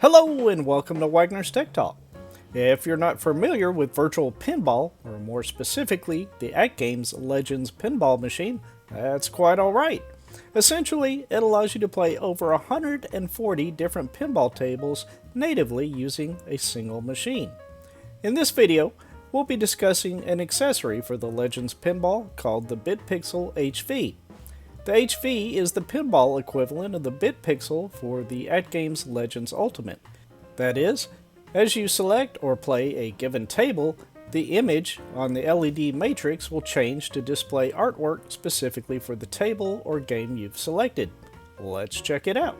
Hello and welcome to Wagner's Tech Talk. If you're not familiar with virtual pinball, or more specifically the AtGames Legends pinball machine, that's quite alright. Essentially, it allows you to play over 140 different pinball tables natively using a single machine. In this video, we'll be discussing an accessory for the Legends pinball called the BitPixel HV. The HV is the pinball equivalent of the BitPixel for the AtGames Legends Ultimate. That is, as you select or play a given table, the image on the LED matrix will change to display artwork specifically for the table or game you've selected. Let's check it out.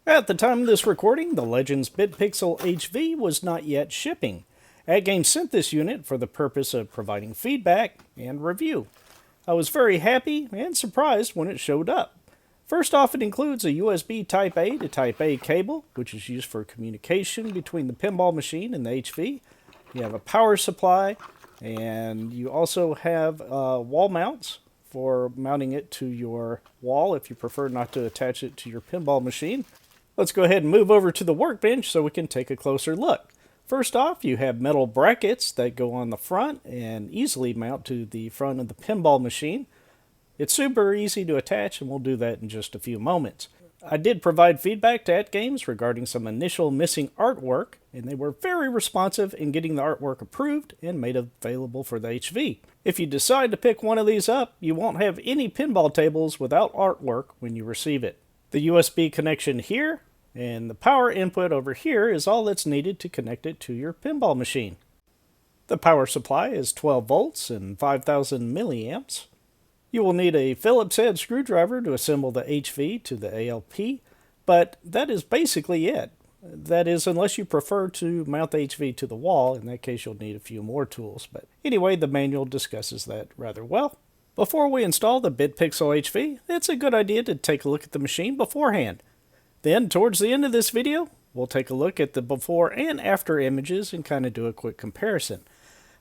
At the time of this recording, the Legends BitPixel HV was not yet shipping. AtGames sent this unit for the purpose of providing feedback and review. I was very happy and surprised when it showed up. First off, it includes a USB Type A to Type A cable, which is used for communication between the pinball machine and the HV. You have a power supply, and you also have wall mounts for mounting it to your wall if you prefer not to attach it to your pinball machine. Let's go ahead and move over to the workbench so we can take a closer look. First off, you have metal brackets that go on the front and easily mount to the front of the pinball machine. It's super easy to attach, and we'll do that in just a few moments. I did provide feedback to AtGames regarding some initial missing artwork, and they were very responsive in getting the artwork approved and made available for the HV. If you decide to pick one of these up, you won't have any pinball tables without artwork when you receive it. The USB connection here and the power input over here is all that's needed to connect it to your pinball machine. The power supply is 12 volts and 5,000 milliamps. You will need a Phillips head screwdriver to assemble the HV to the ALP, but that is basically it. That is, unless you prefer to mount the HV to the wall. In that case, you'll need a few more tools. But anyway, the manual discusses that rather well. Before we install the BitPixel HV, it's a good idea to take a look at the machine beforehand. Then, towards the end of this video, we'll take a look at the before and after images and kind of do a quick comparison.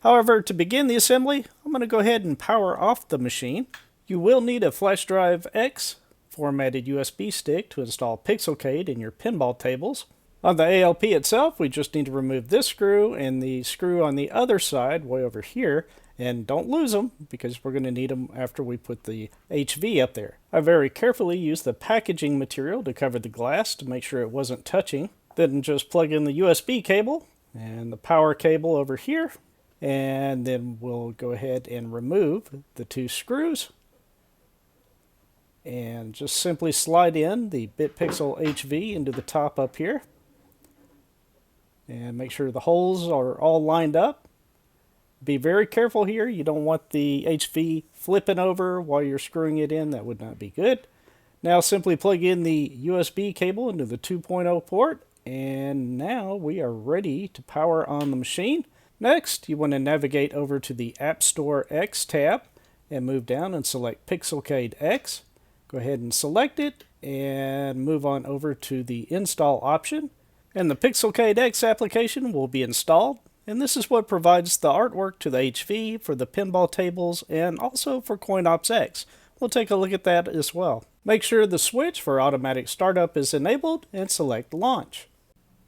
However, to begin the assembly, I'm going to go ahead and power off the machine. You will need a flash drive X formatted USB stick to install PixelCade in your pinball tables. On the ALP itself, we just need to remove this screw and the screw on the other side, way over here. And don't lose them, because we're going to need them after we put the HV up there. I very carefully used the packaging material to cover the glass to make sure it wasn't touching. Then just plug in the USB cable and the power cable over here. And then we'll go ahead and remove the two screws. And just simply slide in the BitPixel HV into the top up here. And make sure the holes are all lined up. Be very careful here. You don't want the HV flipping over while you're screwing it in. That would not be good. Now simply plug in the USB cable into the 2.0 port, and now we are ready to power on the machine. Next, you want to navigate over to the App Store X tab and move down and select PixelcadeX. Go ahead and select it and move on over to the install option, and the PixelcadeX application will be installed. And this is what provides the artwork to the HV for the pinball tables and also for CoinOpsX. We'll take a look at that as well. Make sure the switch for automatic startup is enabled and select launch.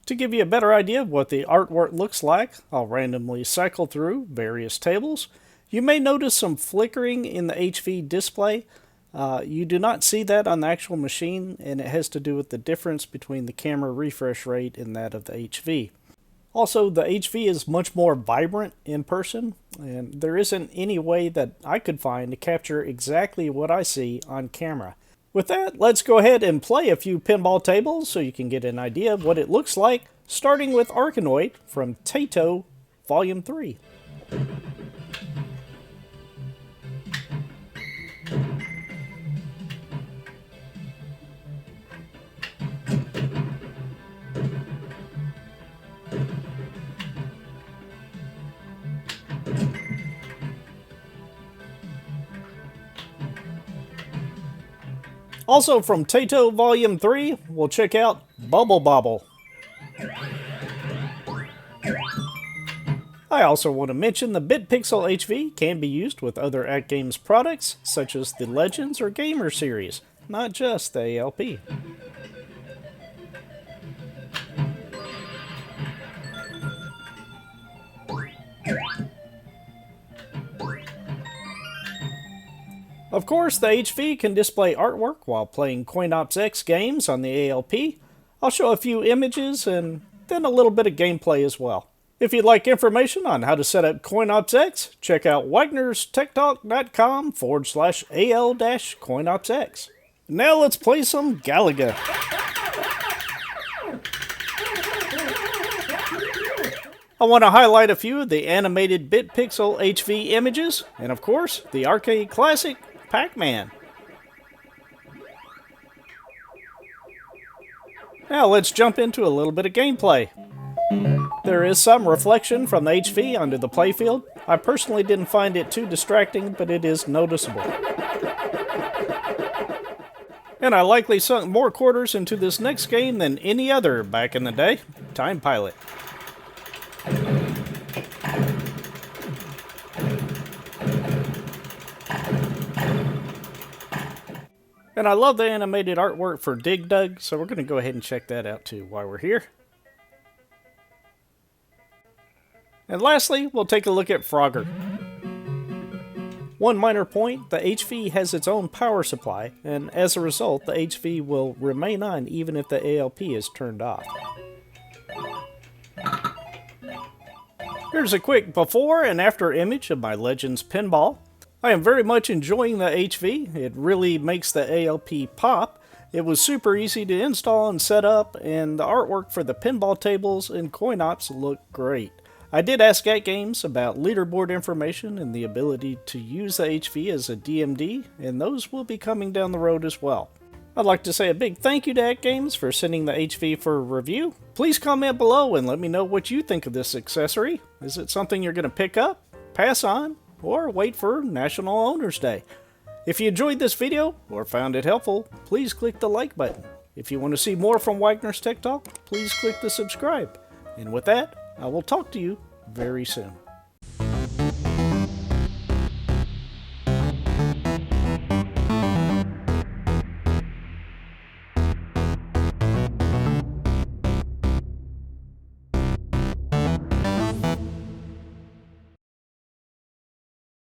To give you a better idea of what the artwork looks like, I'll randomly cycle through various tables. You may notice some flickering in the HV display. You do not see that on the actual machine, and it has to do with the difference between the camera refresh rate and that of the HV. Also, the HV is much more vibrant in person, and there isn't any way that I could find to capture exactly what I see on camera. With that, let's go ahead and play a few pinball tables so you can get an idea of what it looks like, starting with Arkanoid from Taito Volume 3. Also from Taito Volume 3, we'll check out Bubble Bobble. I also want to mention the BitPixel HV can be used with other AtGames products, such as the Legends or Gamer series, not just the ALP. Of course, the HV can display artwork while playing CoinOpsX Games on the ALP. I'll show a few images and then a little bit of gameplay as well. If you'd like information on how to set up CoinOpsX, check out wagnerstechtalk.com/al-CoinOpsX. Now let's play some Galaga. I want to highlight a few of the animated BitPixel HV images, and of course, the arcade classic Pac-Man. Now let's jump into a little bit of gameplay. There is some reflection from the HV onto the playfield. I personally didn't find it too distracting, but it is noticeable. And I likely sunk more quarters into this next game than any other back in the day. Time Pilot. And I love the animated artwork for Dig Dug, so we're going to go ahead and check that out too while we're here. And lastly, we'll take a look at Frogger. One minor point, the HV has its own power supply, and as a result, the HV will remain on even if the ALP is turned off. Here's a quick before and after image of my Legends pinball. I am very much enjoying the HV. It really makes the ALP pop. It was super easy to install and set up, and the artwork for the pinball tables and CoinOps looked great. I did ask AtGames about leaderboard information and the ability to use the HV as a DMD, and those will be coming down the road as well. I'd like to say a big thank you to AtGames for sending the HV for review. Please comment below and let me know what you think of this accessory. Is it something you're going to pick up, pass on, or wait for National Owners Day? If you enjoyed this video or found it helpful, please click the like button. If you want to see more from Wagner's Tech Talk, please click the subscribe. And with that, I will talk to you very soon.